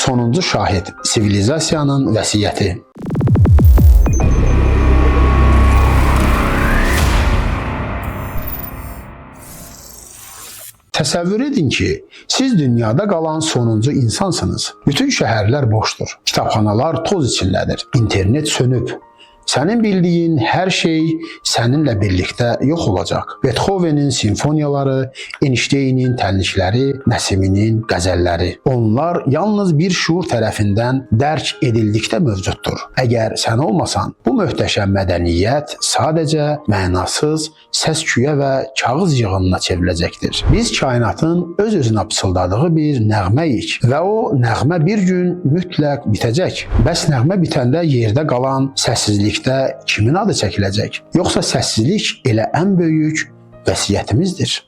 Sonuncu şahid, sivilizasiyanın vəsiyyəti. Təsəvvür edin ki, siz dünyada qalan sonuncu insansınız. Bütün şəhərlər boşdur. Kitabxanalar toz içindədir. İnternet sönüb. Sənin bildiyin hər şey səninlə birlikdə yox olacaq. Beethovenin simfoniyaları, Einsteynin tənlikləri, Nəsiminin qəzəlləri. Onlar yalnız bir şuur tərəfindən dərk edildikdə mövcuddur. Əgər sən olmasan, bu möhtəşəm mədəniyyət sadəcə mənasız səs-küyə və kağız yığınına çevriləcəkdir. Biz kainatın öz-özünə pıçıldadığı bir nəğməyik və o nəğmə bir gün mütləq bitəcək. Bəs nəğmə bitəndə yerdə qalan səssizlik kimin adı çəkiləcək? Yoxsa səssizlik elə ən böyük vəsiyyətimizdir?